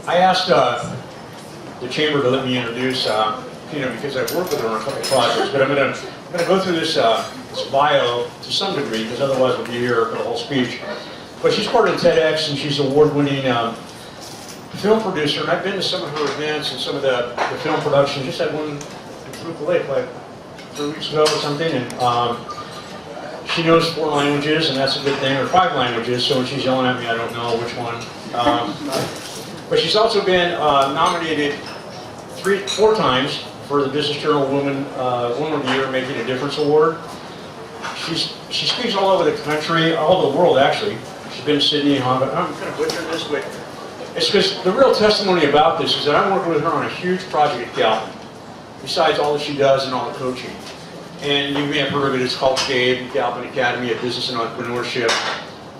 I asked the chamber to let me introduce Pina because I've worked with her on a couple of projects, but I'm going to go through this bio to some degree because otherwise we'll be here for the whole speech. But she's part of TEDx and she's award-winning film producer, and I've been to some of her events and some of the film productions. Just had one in Fruit Lake like 3 weeks ago or something, and she knows 4 languages, and that's a good thing, or 5 languages, so when she's yelling at me, I don't know which one. But she's also been nominated 4 times for the Business Journal Woman of the Year Making a Difference Award. She speaks all over the country, all over the world actually. She's been in Sydney and Hong Kong. I'm kind of butchering this, but it's because the real testimony about this is that I'm working with her on a huge project at Galvin, besides all that she does and all the coaching. And you may have heard of it, it's called GABE, Galvin Academy of Business and Entrepreneurship.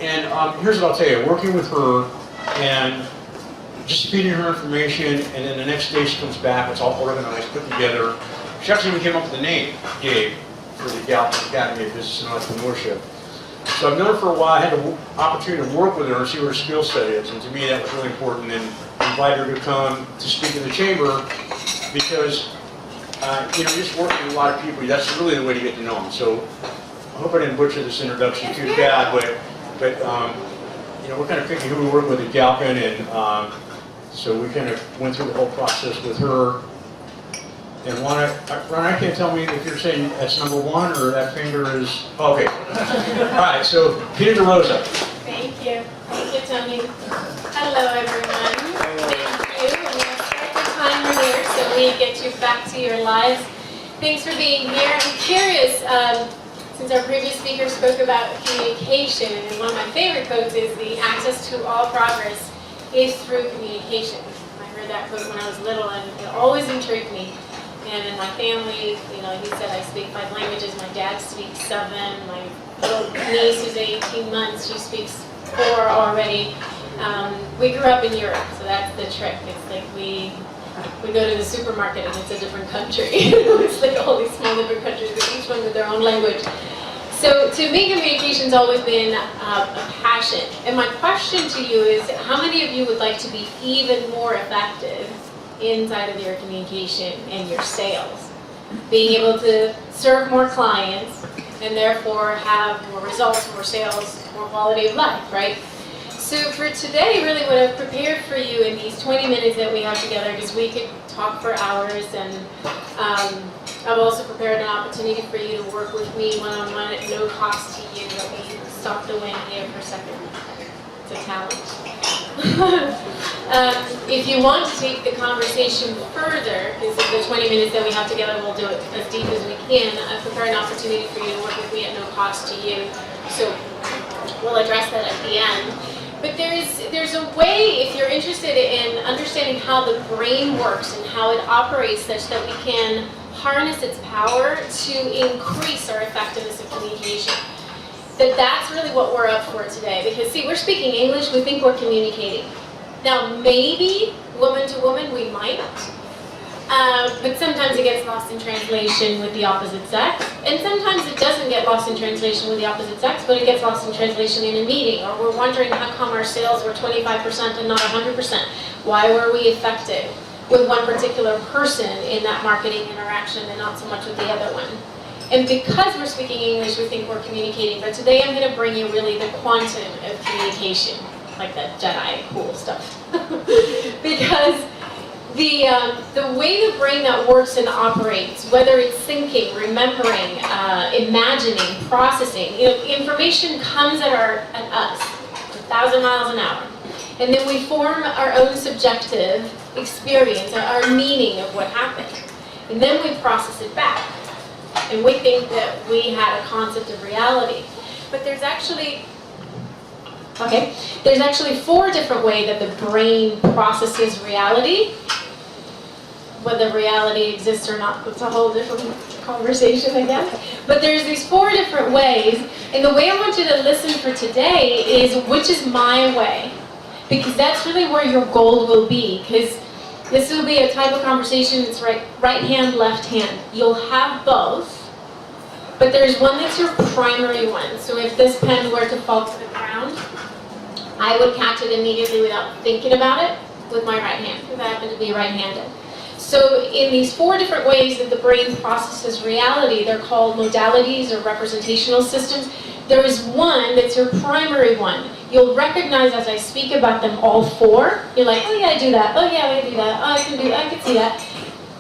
And here's what I'll tell you, working with her and just feeding her information, and then the next day she comes back, it's all organized, put together. She actually even came up with the name, GABE, for the Galvin Academy of Business and Entrepreneurship. So I've known her for a while. I had the opportunity to work with her and see what her skill set is, and to me that was really important, and invite her to come to speak in the chamber because just working with a lot of people, that's really the way to get to know them. So I hope I didn't butcher this introduction too bad, but we're kind of picking who we work with at Galvin, and so we kind of went through the whole process with her. And Ron, I can't tell me if you're saying that's number 1 or that finger is, okay. All right, so Pina De Rosa. Thank you. Thank you, Tony. Hello, everyone. Thank you. And we'll start the timer here so we get you back to your lives. Thanks for being here. I'm curious, since our previous speaker spoke about communication, and one of my favorite quotes is the access to all progress is through communication. I heard that quote when I was little, and it always intrigued me. And in my family, he said I speak 5 languages. My dad speaks 7. My little niece who's 18 months, she speaks 4 already. We grew up in Europe, so that's the trick. It's like we go to the supermarket and it's a different country. It's like all these small different countries, but each one with their own language. So to me, communication's always been a passion. And my question to you is, how many of you would like to be even more effective inside of your communication and your sales? Being able to serve more clients and therefore have more results, more sales, more quality of life, right? So for today, really what I've prepared for you in these 20 minutes that we have together, because we could talk for hours, and I've also prepared an opportunity for you to work with me one-on-one at no cost to you. Let me stop the wind here for a second. It's a challenge. If you want to take the conversation further, because of the 20 minutes that we have together, we'll do it as deep as we can. I've prepared an opportunity for you to work with me at no cost to you. So we'll address that at the end. But there's a way, if you're interested in understanding how the brain works and how it operates, such that we can harness its power to increase our effectiveness of communication. That's really what we're up for today. Because see, we're speaking English, we think we're communicating. Now maybe, woman to woman, we might. But sometimes it gets lost in translation with the opposite sex. And sometimes it doesn't get lost in translation with the opposite sex, but it gets lost in translation in a meeting. Or we're wondering how come our sales were 25% and not 100%. Why were we effective with one particular person in that marketing interaction and not so much with the other one? And because we're speaking English, we think we're communicating. But today I'm going to bring you really the quantum of communication, like that Jedi cool stuff. Because the way the brain that works and operates, whether it's thinking, remembering, imagining, processing, information comes at us 1,000 miles an hour. And then we form our own subjective experience, our meaning of what happened. And then we process it back. And we think that we had a concept of reality. But there's actually 4 different ways that the brain processes reality. Whether reality exists or not, it's a whole different conversation, I guess. But there's these 4 different ways, and the way I want you to listen for today is, which is my way? Because that's really where your goal will be, because this will be a type of conversation that's right hand, left hand. You'll have both, but there's one that's your primary one. So if this pen were to fall to the ground, I would catch it immediately without thinking about it. with my right hand, because I happen to be right-handed. So in these 4 different ways that the brain processes reality, they're called modalities or representational systems. There is one that's your primary one. You'll recognize as I speak about them all 4. You're like, oh yeah, I do that. Oh yeah, I do that. Oh, I can see that.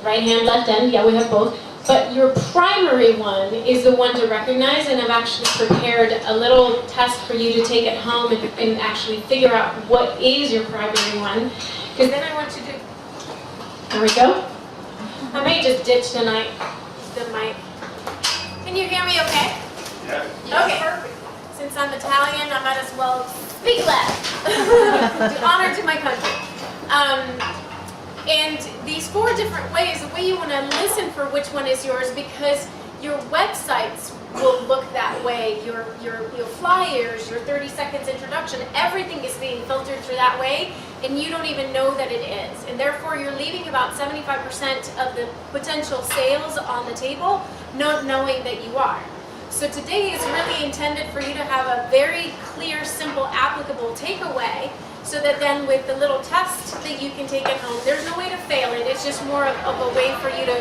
Right hand, left hand, yeah, we have both. But your primary one is the one to recognize, and I've actually prepared a little test for you to take at home and actually figure out what is your primary one. Because then I want you to, there we go. I may just ditch the mic. Can you hear me okay? Yeah. Okay. Perfect. Since I'm Italian, I might as well speak loud. To honor to my country. And these 4 different ways, the way you want to listen for which one is yours, because your websites will look that way, your flyers, your 30 seconds introduction, everything is being filtered through that way, and you don't even know that it is. And therefore, you're leaving about 75% of the potential sales on the table, not knowing that you are. So today is really intended for you to have a very clear, simple, applicable takeaway, so that then with the little test that you can take at home, there's no way to fail it. It's just more of a way for you to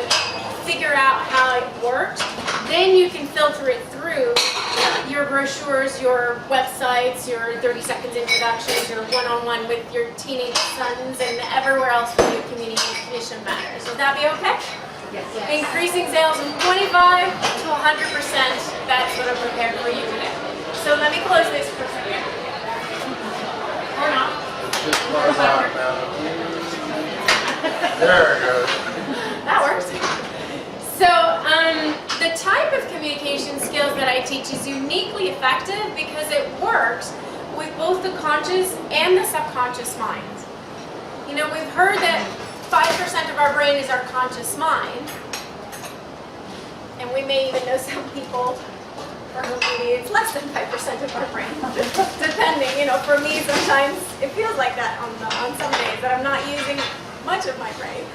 figure out how it works. Then you can filter it through your brochures, your websites, your 30 seconds introductions, your one-on-one with your teenage sons, and everywhere else where your communication matters. Would that be okay? Yes. Increasing sales from 25 to 100%. That's what I'm prepared for you today. So let me close this for a second. Or not. There it goes. That works. So the type of communication skills that I teach is uniquely effective because it works with both the conscious and the subconscious mind. You know, we've heard that 5% of our brain is our conscious mind. And we may even know some people for whom maybe it's less than 5% of our brain. Depending, you know, for me sometimes it feels like that on some days that I'm not using much of my brain.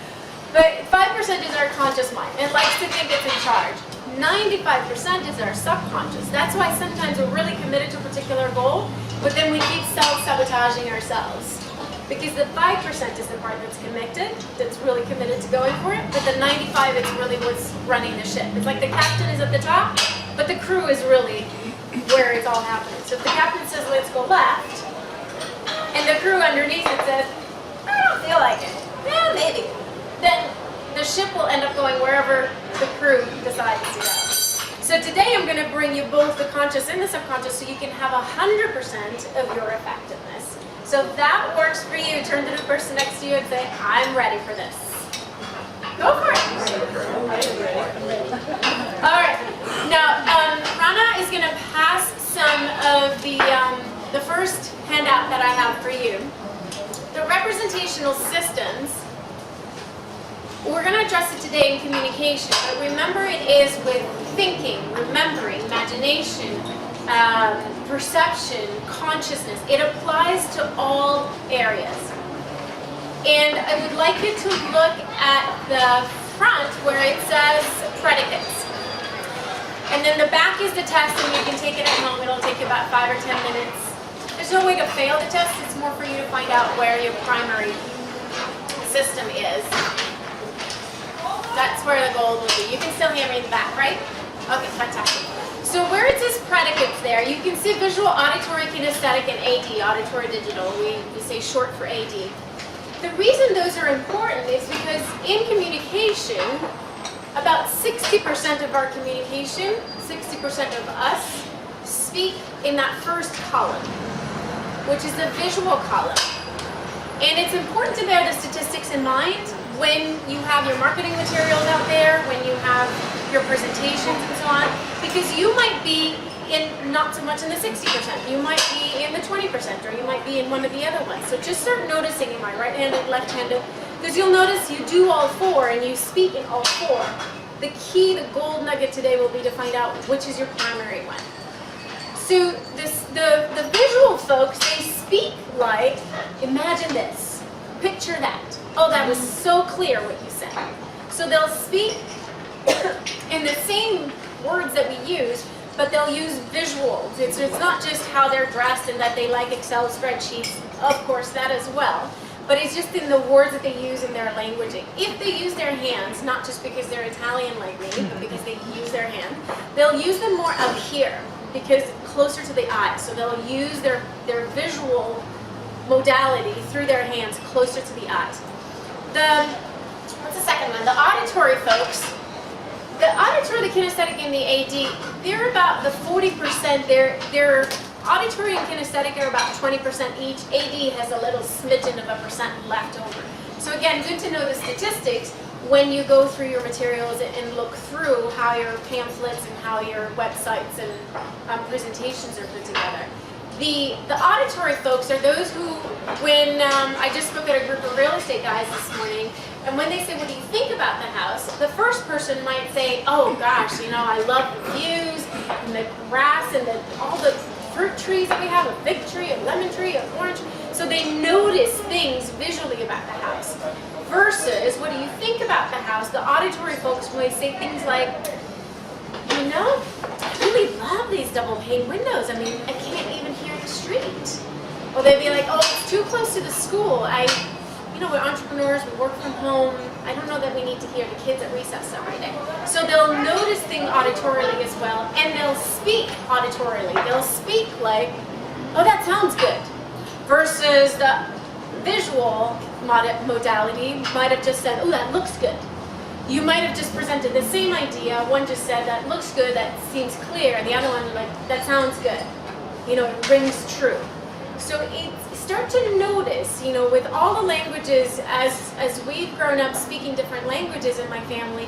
But 5% is our conscious mind. It likes to think it's in charge. 95% is our subconscious. That's why sometimes we're really committed to a particular goal, but then we keep self-sabotaging ourselves. Because the 5% is the part that's committed, that's really committed to going for it, but the 95 is really what's running the ship. It's like the captain is at the top, but the crew is really where it's all happening. So if the captain says, let's go left, and the crew underneath it says, I don't feel like it, yeah, maybe, then the ship will end up going wherever the crew decides to go. So today I'm going to bring you both the conscious and the subconscious so you can have 100% of your effectiveness. So if that works for you, turn to the person next to you and say, I'm ready for this. Go for it. All right. Now, Rana is going to pass some of the first handout that I have for you. The representational systems, we're going to address it today in communication. But remember, it is with thinking, remembering, imagination, perception, consciousness. It applies to all areas. And I would like you to look at the front where it says predicates. And then the back is the test, and you can take it at home. It'll take you about 5 or 10 minutes. There's no way to fail the test. It's more for you to find out where your primary system is. That's where the goal will be. You can still hear me in the back, right? Okay, fantastic. So where it says predicates there, you can see visual, auditory, kinesthetic, and AD, auditory digital. We say short for AD. The reason those are important is because in communication, about 60% of our communication, 60% of us, speak in that first column, which is the visual column. And it's important to bear the statistics in mind when you have your marketing materials out there, when you have your presentations and so on, because you might be in not so much in the 60%, you might be in the 20%, or you might be in one of the other ones. So just start noticing, am I right-handed, left-handed? Because you'll notice you do all 4 and you speak in all 4. The key, the gold nugget today will be to find out which is your primary one. So the visual folks, they speak like, imagine this, picture that. Oh, that was so clear what you said. So they'll speak in the same words that we use, but they'll use visuals. It's not just how they're dressed and that they like Excel spreadsheets, of course, that as well. but it's just in the words that they use in their languaging. If they use their hands, not just because they're Italian like me, but because they use their hand, they'll use them more up here, because closer to the eyes. So they'll use their visual modality through their hands closer to the eyes. What's the second one? The auditory folks. The auditory, the kinesthetic, and the AD, they're about the 40%. They're auditory and kinesthetic are about 20% each. AD has a little smidgen of a percent left over. So again, good to know the statistics when you go through your materials and look through how your pamphlets and how your websites and presentations are put together. The auditory folks are those who, when I just spoke at a group of real estate guys this morning, and when they say, what do you think about the house? The first person might say, oh gosh, you know, I love the views and the grass and all the fruit trees that we have, a fig tree, a lemon tree, an orange. So they notice things visually about the house. Versus, what do you think about the house? The auditory folks might say things like, you know, I really love these double pane windows. I mean, I can't even hear the street. Or they'd be like, oh, it's too close to the school. You know, we're entrepreneurs, we work from home. I don't know that we need to hear the kids at recess every day. So they'll notice things auditorily as well, and they'll speak auditorily. They'll speak like, oh, that sounds good. Versus the visual modality might have just said, oh, that looks good. You might have just presented the same idea. One just said, that looks good, that seems clear. And the other one, like, that sounds good. You know, it rings true. So start to notice, you know, with all the languages, as we've grown up speaking different languages in my family,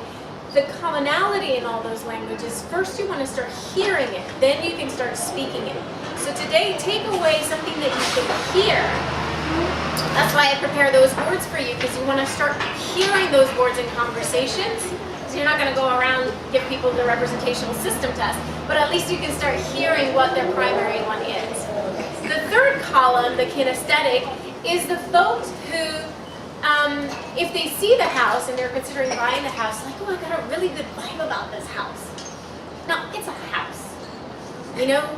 the commonality in all those languages, first you want to start hearing it, then you can start speaking it. So today, take away something that you can hear. That's why I prepare those words for you, because you want to start hearing those words in conversations. So you're not going to go around and give people the representational system test, but at least you can start hearing what their primary one is. The third column, the kinesthetic, is the folks who, if they see the house and they're considering buying the house, like, oh, I got a really good vibe about this house. No, it's a house. You know,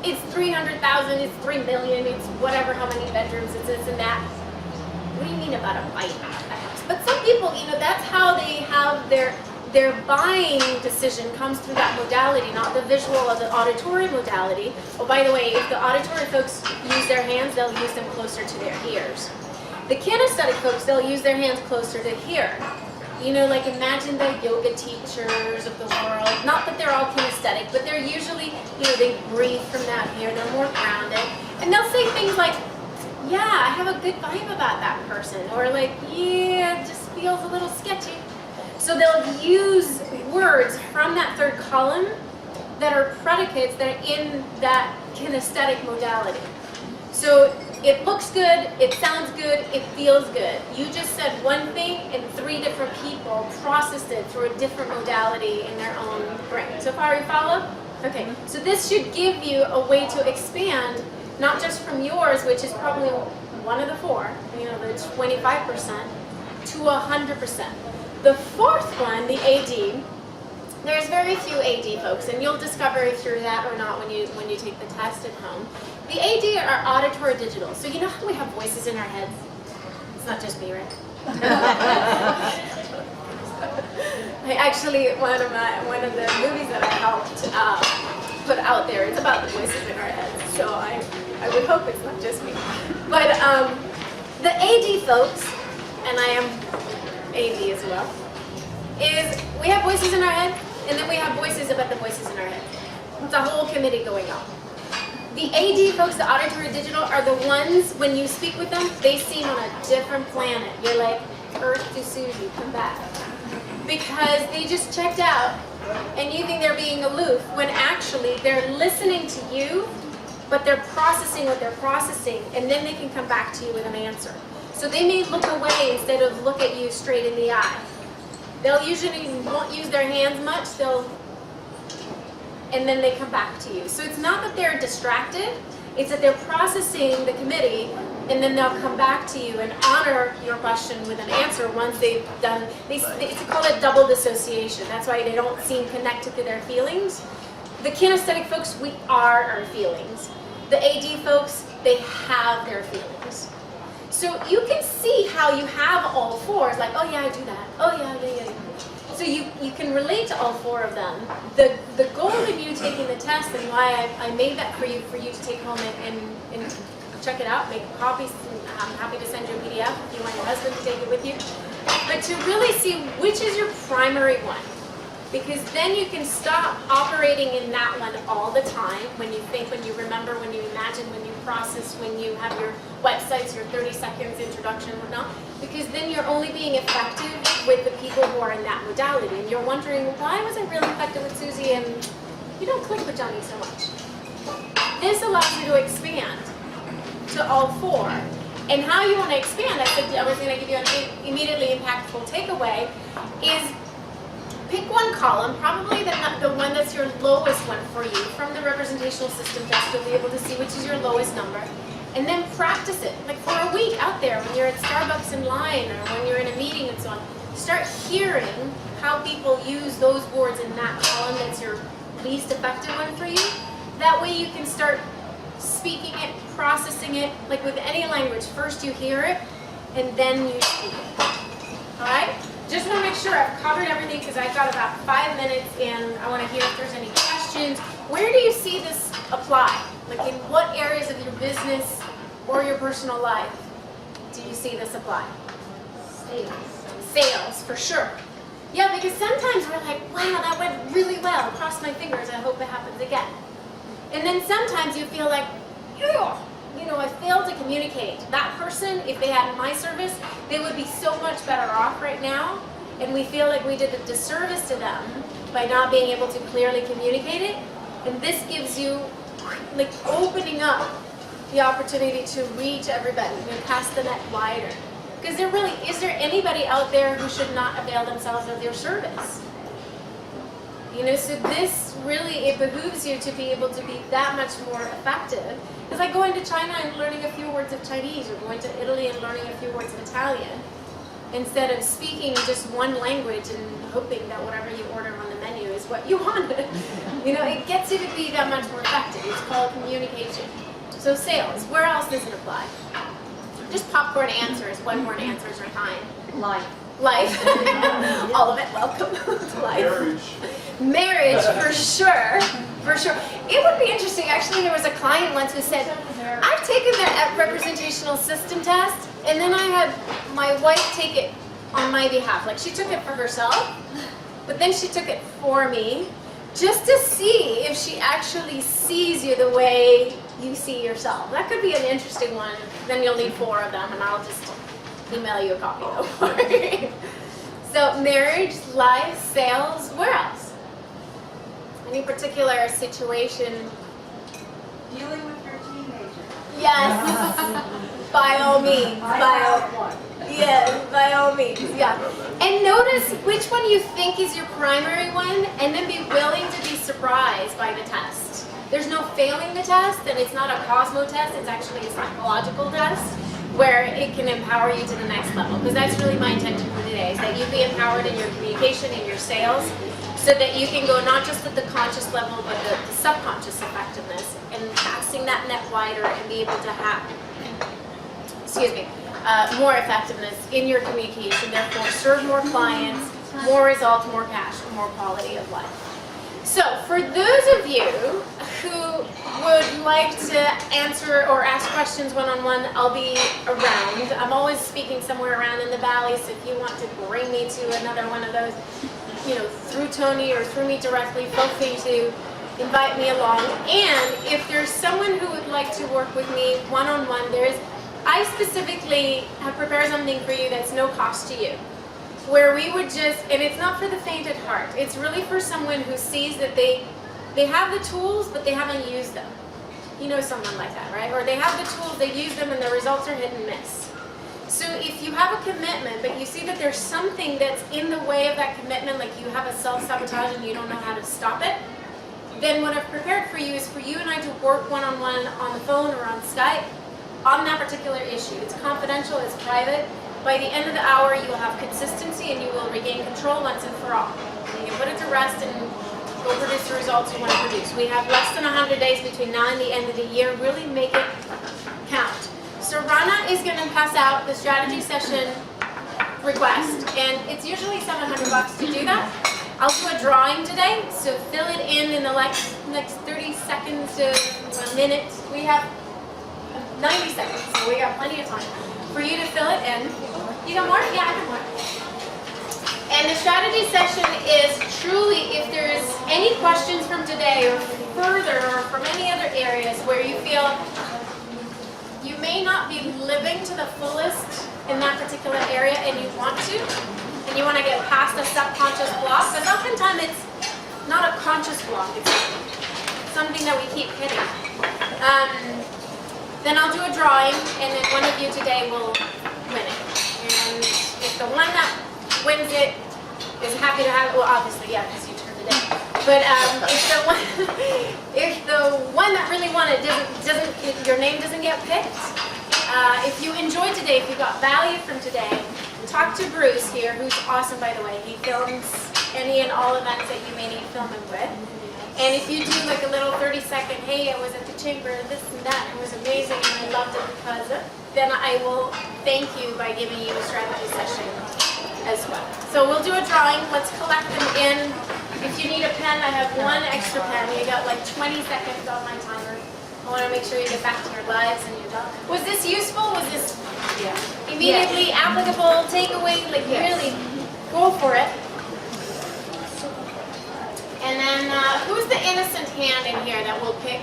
it's 300,000, it's 3 million, it's whatever, how many bedrooms, it's this and that. What do you mean about a vibe about the house? But some people, you know, that's how they have their buying decision comes through that modality, not the visual or the auditory modality. Oh, by the way, if the auditory folks use their hands, they'll use them closer to their ears. The kinesthetic folks, they'll use their hands closer to here. You know, like imagine the yoga teachers of the world. Not that they're all kinesthetic, but they're usually, you know, they breathe from that here, they're more grounded. And they'll say things like, yeah, I have a good vibe about that person. Or like, yeah, it just feels a little sketchy. So they'll use words from that third column that are predicates that are in that kinesthetic modality. So it looks good, it sounds good, it feels good. You just said one thing and 3 different people processed it through a different modality in their own brain. So far you follow? Okay, so this should give you a way to expand, not just from yours, which is probably one of the 4, you know, the 25%, to 100%. The fourth one, the AD, there's very few AD folks, and you'll discover if you're that or not when you take the test at home. The AD are auditory digital. So you know how we have voices in our heads? It's not just me, right? I actually, one of the movies that I helped put out there, it's about the voices in our heads. So I would hope it's not just me. But the AD folks, and I am AD as well, is we have voices in our head, and then we have voices about the voices in our head. It's a whole committee going on. The AD folks, the auditory digital, are the ones, when you speak with them, they seem on a different planet. You're like, Earth to Susie, come back. Because they just checked out, and you think they're being aloof, when actually they're listening to you, but they're processing what they're processing, and then they can come back to you with an answer. So they may look away instead of look at you straight in the eye. They'll usually won't use their hands much, and then they come back to you. So it's not that they're distracted, it's that they're processing the committee, and then they'll come back to you and honor your question with an answer once they've done, it's called a double dissociation. That's why they don't seem connected to their feelings. The kinesthetic folks, we are our feelings. The AD folks, they have their feelings. So you can see how you have all four. It's like, oh yeah, I do that. Oh yeah. So you can relate to all four of them. The goal of you taking the test and why I made that for you to take home and check it out, make copies. I'm happy to send you a PDF if you want your husband to take it with you. But to really see which is your primary one. Because then you can stop operating in that one all the time when you think, when you remember, when you imagine, when you process, when you have your websites, your 30 seconds introduction, whatnot. Because then you're only being effective with the people who are in that modality. And you're wondering, why was I really effective with Susie and you don't click with Johnny so much? This allows you to expand to all four. And how you want to expand, I was going to give you an immediately impactful takeaway, is pick one column, probably the one that's your lowest one for you. From the representational system test, you'll be able to see which is your lowest number. And then practice it, like for a week out there when you're at Starbucks in line or when you're in a meeting and so on. Start hearing how people use those words in that column that's your least effective one for you. That way you can start speaking it, processing it, like with any language. First you hear it, and then you speak it. All right? Just want to make sure I've covered everything because I've got about 5 minutes and I want to hear if there's any questions. Where do you see this apply? Like in what areas of your business or your personal life do you see this apply? Sales, for sure. Yeah, because sometimes we're like, wow, that went really well. Cross my fingers, I hope it happens again. And then sometimes you feel like, I failed to communicate. That person, if they had my service, they would be so much better off right now. And we feel like we did a disservice to them by not being able to clearly communicate it. And this gives you, like, opening up the opportunity to reach everybody and cast the net wider. Because is there anybody out there who should not avail themselves of your service? So this really, it behooves you to be able to be that much more effective. It's like going to China and learning a few words of Chinese, or going to Italy and learning a few words of Italian, instead of speaking just one language and hoping that whatever you order on the menu is what you wanted. It gets you to be that much more effective. It's called communication. So sales, where else does it apply? Just popcorn answers, one-word answers are fine. Life. All of it, welcome to life. Marriage, for sure. It would be interesting. Actually, there was a client once who said, I've taken the representational system test, and then I had my wife take it on my behalf. Like, she took it for herself, but then she took it for me, just to see if she actually sees you the way you see yourself. That could be an interesting one. Then you'll need 4 of them, and I'll just email you a copy though. So marriage, life, sales, where else? Any particular situation? Dealing with your teenager. Yes. By all means. Yes, by all means. Yeah. And notice which one you think is your primary one, and then be willing to be surprised by the test. There's no failing the test, and it's not a Cosmo test, it's actually a psychological test where it can empower you to the next level. Because that's really my intention for today, is that you be empowered in your communication, in your sales, so that you can go not just at the conscious level, but the subconscious effectiveness, and casting that net wider and be able to have, more effectiveness in your communication, therefore serve more clients, more results, more cash, more quality of life. So for those of you who would like to answer or ask questions one-on-one, I'll be around. I'm always speaking somewhere around in the valley, so if you want to bring me to another one of those, through Tony or through me directly, feel free to invite me along. And if there's someone who would like to work with me one-on-one, I specifically have prepared something for you that's no cost to you, where we would and it's not for the faint at heart, it's really for someone who sees that they have the tools, but they haven't used them. You know someone like that, right? Or they have the tools, they use them, and the results are hit and miss. So if you have a commitment, but you see that there's something that's in the way of that commitment, like you have a self-sabotage and you don't know how to stop it, then what I've prepared for you is for you and I to work one-on-one on the phone or on Skype on that particular issue. It's confidential, it's private. By the end of the hour, you will have consistency and you will regain control once and for all. And you can put it to rest and go produce the results you want to produce. We have less than 100 days between now and the end of the year. Really make it count. So Rana is going to pass out the strategy session request, and it's usually $700 to do that. I'll do a drawing today, so fill it in the next 30 seconds to a minute. We have 90 seconds, so we got plenty of time for you to fill it in. You got more? Yeah, I got more. And the strategy session is truly, if there is any questions from today or further or from any other areas where you feel you may not be living to the fullest in that particular area and you want to get past a subconscious block, because oftentimes it's not a conscious block, it's something that we keep hitting. Then I'll do a drawing, and then one of you today will win it. And if the one that wins it is happy to have it, well, obviously, yeah, because you turned it in. But if the one that really won it if your name doesn't get picked, if you enjoyed today, if you got value from today, talk to Bruce here, who's awesome, by the way. He films any and all events that you may need filming with. And if you do like a little 30-second, hey, I was at the chamber, this and that, it was amazing, and I loved it because of, then I will thank you by giving you a strategy session as well. So we'll do a drawing. Let's collect them in. If you need a pen, I have one extra pen. You got like 20 seconds on my timer. I want to make sure you get back to your lives and your job. Was this useful? Was this immediately applicable? Takeaway? Like really, go for it. And then, who's the innocent hand in here that will pick?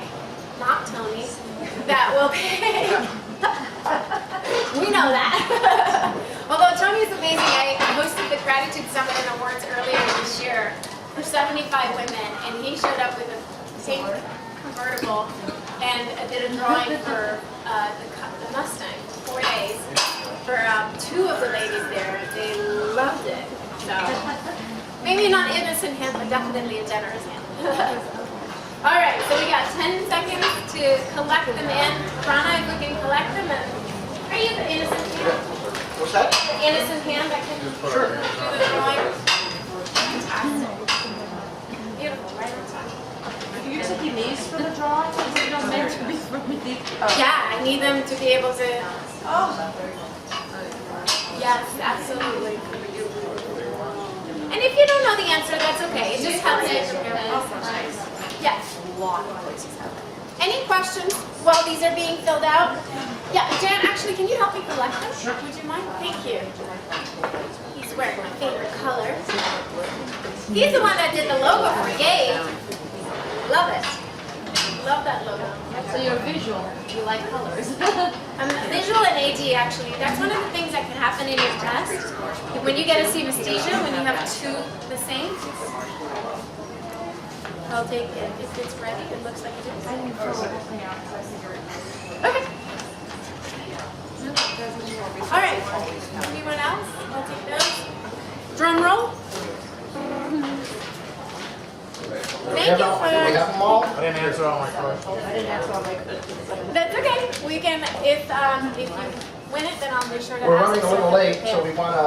Not Tony. That will pick. We know that. Although Tony's amazing. I hosted the Gratitude Summit and Awards earlier this year for 75 women, and he showed up with a pink convertible and did a drawing for the Mustang, 4 days, for 2 of the ladies there. They loved it. So. Maybe not innocent hand, but definitely a generous hand. All right, so we got 10 seconds to collect them in. Rana, if we can collect them in. Are you the innocent hand? What's that? The innocent hand that can Sure. do the drawing? Fantastic. Beautiful, right on time. Are you taking these for the drawing? Is it not meant to be for me? Yeah, I need them to be able to. Oh. Yes, absolutely. And if you don't know the answer, that's okay. It just helps you prepare for this. Yes. Any questions while these are being filled out? Yeah, Jan, actually, can you help me collect them? Sure. Would you mind? Thank you. He's wearing my favorite color. He's the one that did the logo for Yay. Love it. Love that logo. So you're visual. You like colors. I'm visual and AD, actually. That's one of the things that can happen in your test. When you get a synesthesia, when you have 2 the same. I'll take it if it's ready. It looks like it is. Okay. All right. Anyone else? I'll take those. Drum roll. Thank you for. We have them all? I didn't answer all my questions. That's okay. We can, if you win it, then I'll be sure to. We're ask running a it. little late, so we want to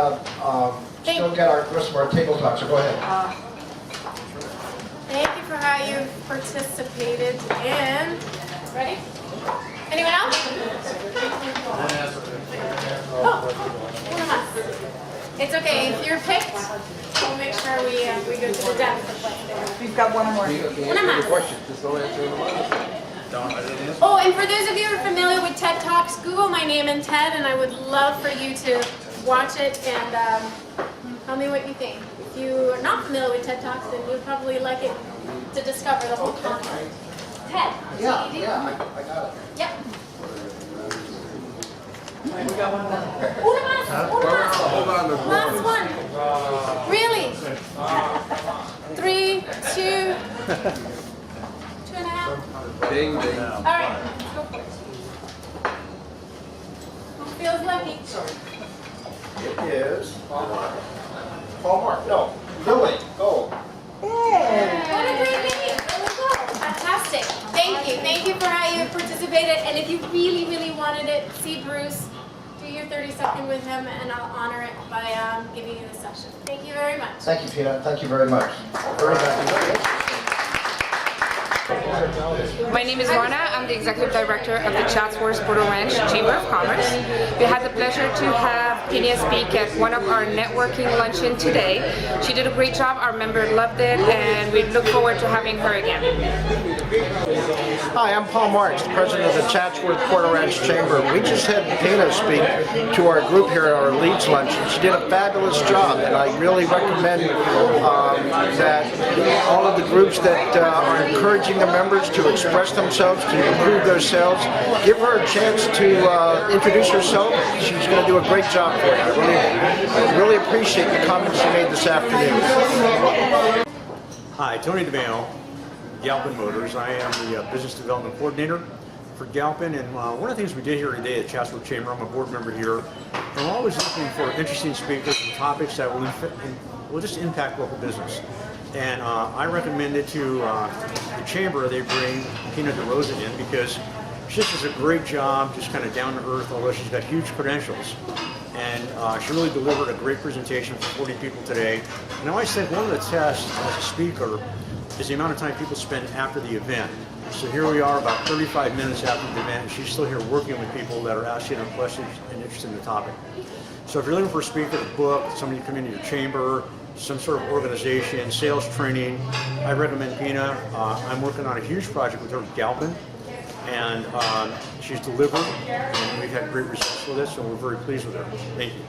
still get our rest of our table talk, so go ahead. Thank you for how you participated in. Ready? Anyone else? Oh, one of us. It's okay. If you're picked, we'll make sure we go to the depth of what's there. We've got one more. One of us. Oh, and for those of you who are familiar with TED Talks, Google my name and TED, and I would love for you to watch it and tell me what you think. If you are not familiar with TED Talks, then you'd probably like it to discover the whole concept. TED. Yeah, TED. yeah, I got it. Yep. We got one more. Una más. Hold on to Last one. Really? 3, 2, 2.5. Ding, ding. All right, let's go for it. Who feels lucky? It is Paul Mark. No, Billy. Go. What a great meeting. Fantastic. Thank you. Thank you for how you participated. And if you really, really wanted it, see Bruce. Do your 30-second with him, and I'll honor it by giving you the session. Thank you very much. Thank you, Pina. Thank you very much. Very happy. My name is Rana. I'm the Executive Director of the Chatsworth Border Ranch Chamber of Commerce. We had the pleasure to have Pina speak at one of our networking luncheon today. She did a great job. Our member loved it, and we look forward to having her again. Hi, I'm Paul Marks, the president of the Chatsworth Border Ranch Chamber. We just had Pina speak to our group here at our Leads luncheon. She did a fabulous job, and I really recommend that all of the groups that are encouraging the members to express themselves, to improve their sales, give her a chance to introduce herself. She's going to do a great job for you. I really appreciate the comments she made this afternoon. Hi, Tony DeMeo, Galpin Motors. I am the Business Development Coordinator for Galpin, and one of the things we did here today at Chatsworth Chamber, I'm a board member here, I'm always looking for interesting speakers and topics that will just impact local business. And I recommended to the Chamber they bring Pina De Rosa in because she just does a great job, just kind of down to earth, although she's got huge credentials. And she really delivered a great presentation for 40 people today. And I always think one of the tests as a speaker is the amount of time people spend after the event. So here we are about 35 minutes after the event, and she's still here working with people that are asking them questions and interested in the topic. So if you're looking for a speaker, a book, somebody to come into your chamber, some sort of organization, sales training, I recommend Pina. I'm working on a huge project with her with Galpin, and she's delivered, and we've had great results with this, so we're very pleased with her. Thank you.